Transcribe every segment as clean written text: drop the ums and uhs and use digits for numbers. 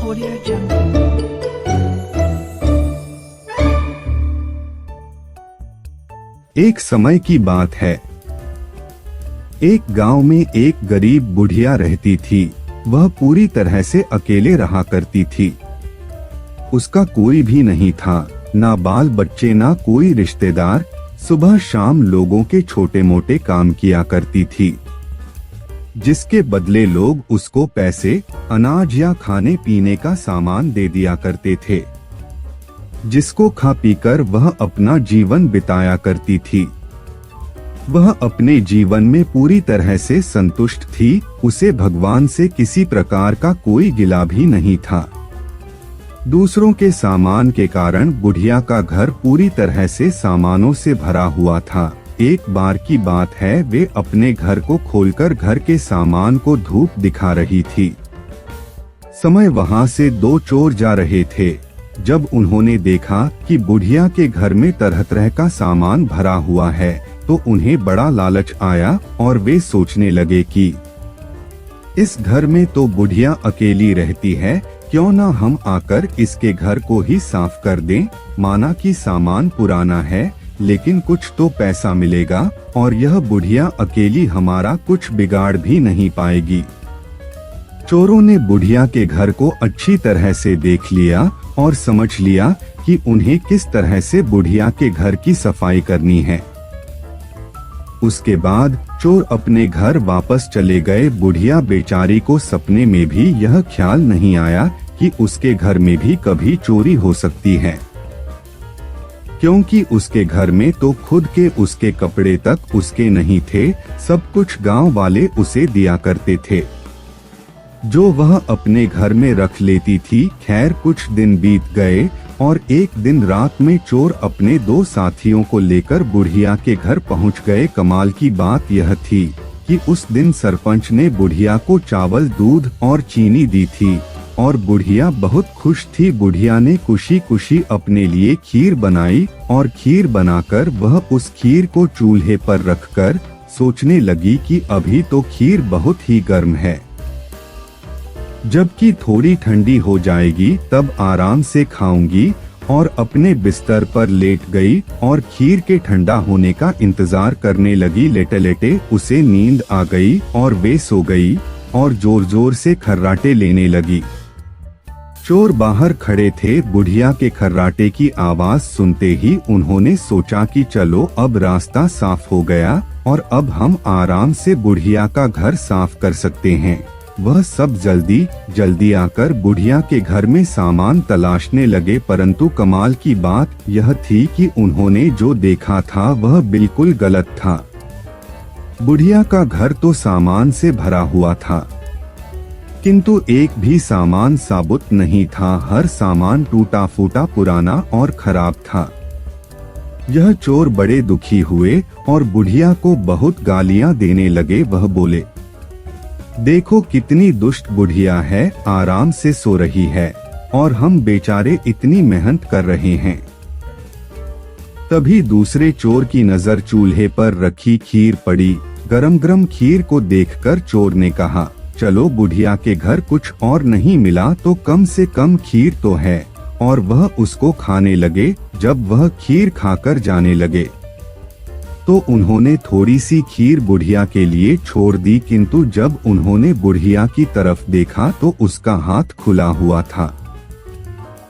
Audio Jungle। एक समय की बात है। एक गांव में एक गरीब बुढ़िया रहती थी। वह पूरी तरह से अकेले रहा करती थी। उसका कोई भी नहीं था, ना बाल बच्चे ना कोई रिश्तेदार। सुबह शाम लोगों के छोटे मोटे काम किया करती थी, जिसके बदले लोग उसको पैसे, अनाज या खाने पीने का सामान दे दिया करते थे, जिसको खा पीकर वह अपना जीवन बिताया करती थी। वह अपने जीवन में पूरी तरह से संतुष्ट थी। उसे भगवान से किसी प्रकार का कोई गिला भी नहीं था। दूसरों के सामान के कारण बुढ़िया का घर पूरी तरह से सामानों से भरा हुआ था। एक बार की बात है, वे अपने घर को खोलकर घर के सामान को धूप दिखा रही थी। समय वहां से दो चोर जा रहे थे। जब उन्होंने देखा कि बुढ़िया के घर में तरह तरह का सामान भरा हुआ है, तो उन्हें बड़ा लालच आया और वे सोचने लगे कि इस घर में तो बुढ़िया अकेली रहती है, क्यों ना हम आकर इसके घर को ही साफ कर दें। माना कि सामान पुराना है, लेकिन कुछ तो पैसा मिलेगा और यह बुढ़िया अकेली हमारा कुछ बिगाड़ भी नहीं पाएगी। चोरों ने बुढ़िया के घर को अच्छी तरह से देख लिया और समझ लिया कि उन्हें किस तरह से बुढ़िया के घर की सफाई करनी है। उसके बाद चोर अपने घर वापस चले गए। बुढ़िया बेचारी को सपने में भी यह ख्याल नहीं आया कि उसके घर में भी कभी चोरी हो सकती है, क्योंकि उसके घर में तो खुद के उसके कपड़े तक उसके नहीं थे। सब कुछ गांव वाले उसे दिया करते थे, जो वह अपने घर में रख लेती थी। खैर कुछ दिन बीत गए और एक दिन रात में चोर अपने दो साथियों को लेकर बुढ़िया के घर पहुंच गए। कमाल की बात यह थी कि उस दिन सरपंच ने बुढ़िया को चावल, दूध और चीनी दी थी और बुढ़िया बहुत खुश थी। बुढ़िया ने खुशी खुशी अपने लिए खीर बनाई और खीर बनाकर वह उस खीर को चूल्हे पर रखकर सोचने लगी कि अभी तो खीर बहुत ही गर्म है, जबकि थोड़ी ठंडी हो जाएगी तब आराम से खाऊंगी। और अपने बिस्तर पर लेट गई और खीर के ठंडा होने का इंतजार करने लगी। लेटे लेटे उसे नींद आ गई और वे सो गई और जोर जोर से खर्राटे लेने लगी। चोर बाहर खड़े थे। बुढ़िया के खर्राटे की आवाज सुनते ही उन्होंने सोचा कि चलो अब रास्ता साफ हो गया और अब हम आराम से बुढ़िया का घर साफ कर सकते हैं। वह सब जल्दी जल्दी आकर बुढ़िया के घर में सामान तलाशने लगे, परंतु कमाल की बात यह थी कि उन्होंने जो देखा था वह बिल्कुल गलत था। बुढ़िया का घर तो सामान से भरा हुआ था, किंतु एक भी सामान साबुत नहीं था। हर सामान टूटा फूटा, पुराना और खराब था। यह चोर बड़े दुखी हुए और बुढ़िया को बहुत गालियां देने लगे। वह बोले, देखो कितनी दुष्ट बुढ़िया है, आराम से सो रही है और हम बेचारे इतनी मेहनत कर रहे हैं। तभी दूसरे चोर की नजर चूल्हे पर रखी खीर पड़ी। गरम गरम खीर को देखकर चोर ने कहा, चलो बुढ़िया के घर कुछ और नहीं मिला तो कम से कम खीर तो है, और वह उसको खाने लगे। जब वह खीर खाकर जाने लगे तो उन्होंने थोड़ी सी खीर बुढ़िया के लिए छोड़ दी, किंतु जब उन्होंने बुढ़िया की तरफ देखा तो उसका हाथ खुला हुआ था,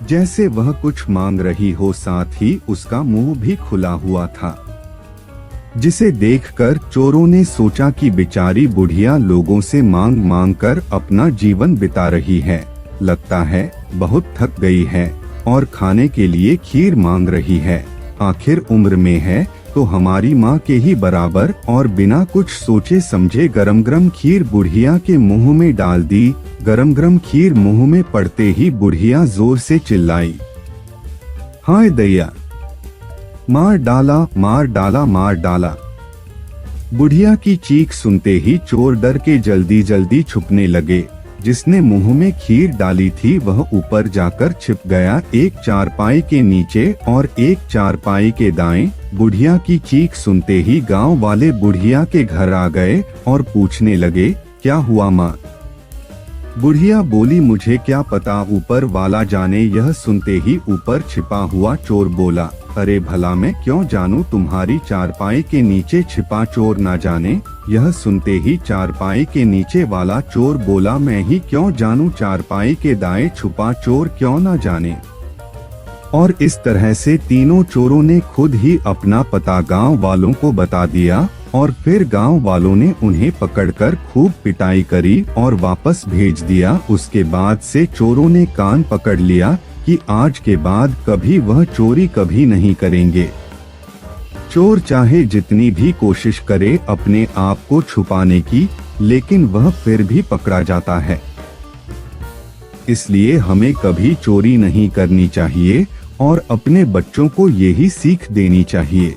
जैसे वह कुछ मांग रही हो। साथ ही उसका मुंह भी खुला हुआ था, जिसे देखकर चोरों ने सोचा कि बेचारी बुढ़िया लोगों से मांग मांग कर अपना जीवन बिता रही है, लगता है बहुत थक गई है और खाने के लिए खीर मांग रही है। आखिर उम्र में है तो हमारी माँ के ही बराबर। और बिना कुछ सोचे समझे गरम गरम खीर बुढ़िया के मुंह में डाल दी। गरम गरम खीर मुंह में पड़ते ही बुढ़िया जोर से चिल्लाई, हाय दैया, मार डाला मार डाला मार डाला। बुढ़िया की चीख सुनते ही चोर डर के जल्दी जल्दी छुपने लगे। जिसने मुंह में खीर डाली थी वह ऊपर जाकर छिप गया, एक चारपाई के नीचे और एक चारपाई के दाएं। बुढ़िया की चीख सुनते ही गांव वाले बुढ़िया के घर आ गए और पूछने लगे, क्या हुआ माँ? बुढ़िया बोली, मुझे क्या पता, ऊपर वाला जाने। यह सुनते ही ऊपर छिपा हुआ चोर बोला, अरे भला मैं क्यों जानूं, तुम्हारी चारपाई के नीचे छिपा चोर ना जाने। यह सुनते ही चारपाई के नीचे वाला चोर बोला, मैं ही क्यों जानूं, चारपाई के दाएं छुपा चोर क्यों ना जाने। और इस तरह से तीनों चोरों ने खुद ही अपना पता गांव वालों को बता दिया और फिर गांव वालों ने उन्हें पकड़कर खूब पिटाई करी और वापस भेज दिया। उसके बाद से चोरों ने कान पकड़ लिया कि आज के बाद कभी वह चोरी कभी नहीं करेंगे। चोर चाहे जितनी भी कोशिश करे अपने आप को छुपाने की, लेकिन वह फिर भी पकड़ा जाता है। इसलिए हमें कभी चोरी नहीं करनी चाहिए और अपने बच्चों को यही सीख देनी चाहिए।